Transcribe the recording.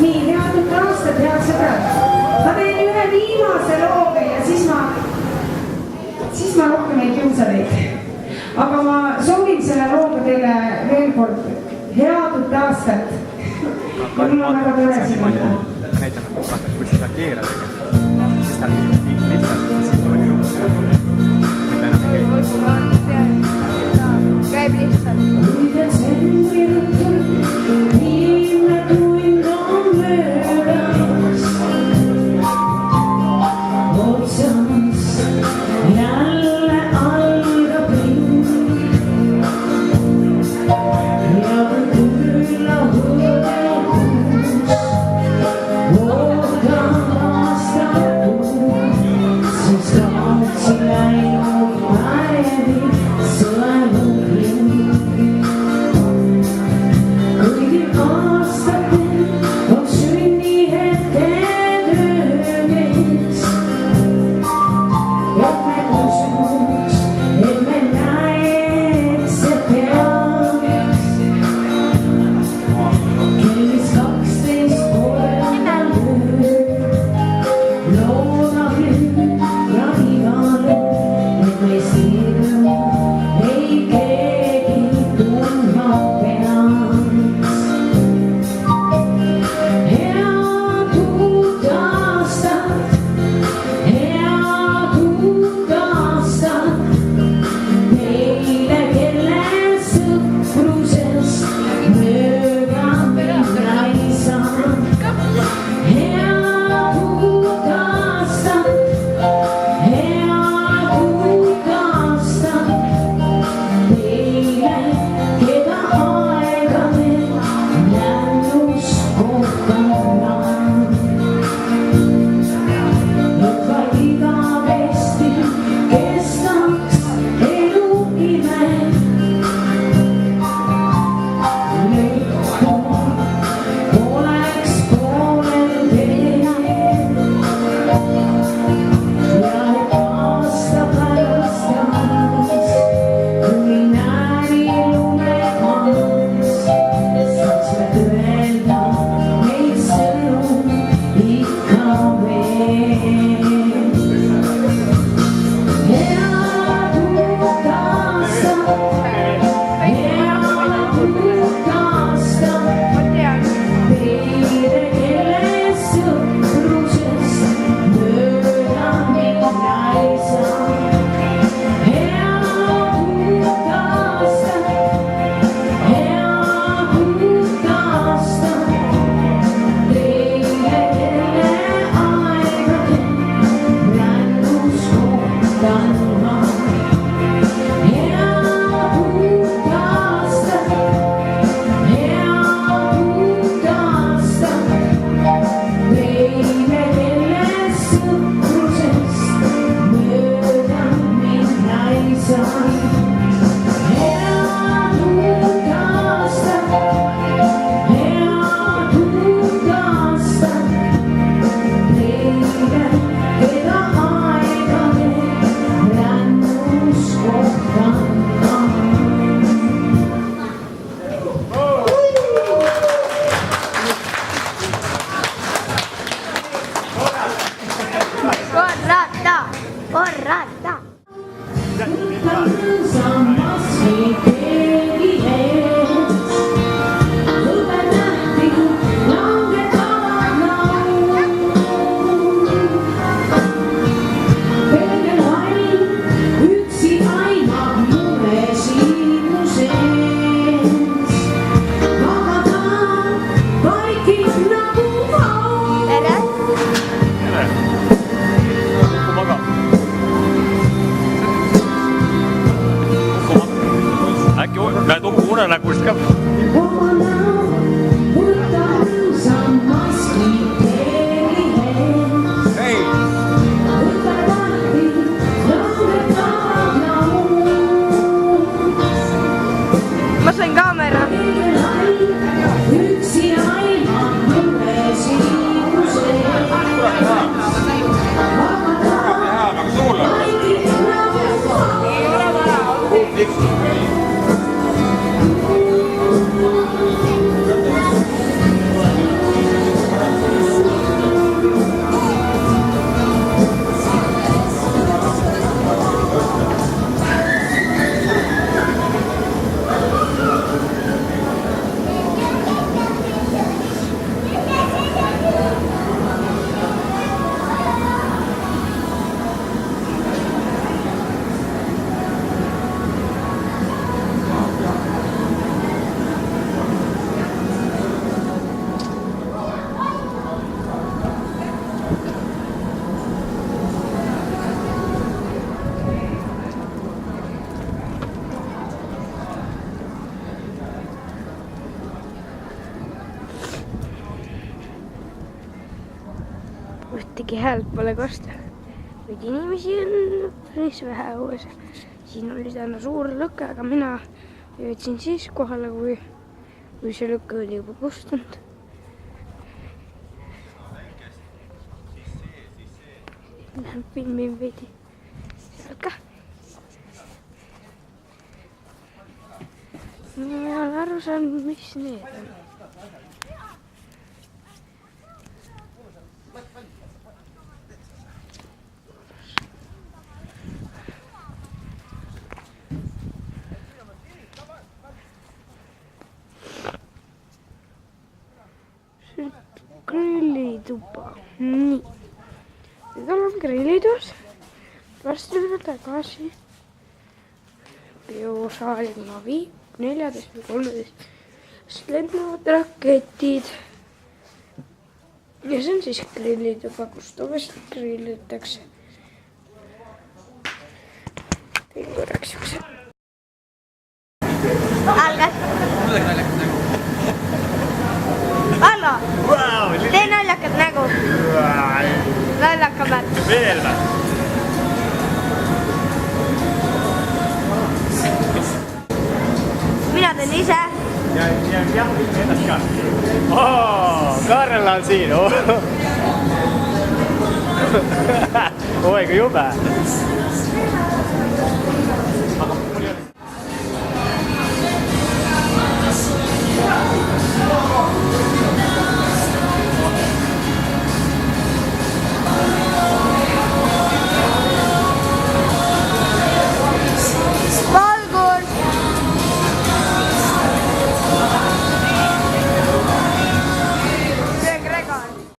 Nii, head uut aastat, head sõbrad. Ma teen ühe viimase loo veel ja siis ma rohkem ei kiusa teid. Aga ma soovin selle looga teile veel kord head uut aastat. Ja mul on väga tore siin mõnda. Näitab, kui seda keerad, siis ta lihtsalt oli lugu. Mida enam ei käib lihtsalt. ühtegi häält pole kosta. Kuid inimesi on päris vähe õues. Siin oli täna suur lõke, aga mina jõudsin siis kohale, kui see lõke oli juba kustunud. Lähen filmin veidi seal ka. Ma ei ole aru saanud, mis need on. Grillituba. Nii. Nüüd oleme grillitoas. Varsti üle tagasi. Biosaali 14 või 13 lendavad raketid. Ja see on siis grillituba, kus tuvest grillitakse. Tein korraks jukse. Algas. Allo, tee naljakat nägu. Naljakamad. Veel või? Mina teen ise. Ja ennast ka. Karl on siin. Oi, kui jube.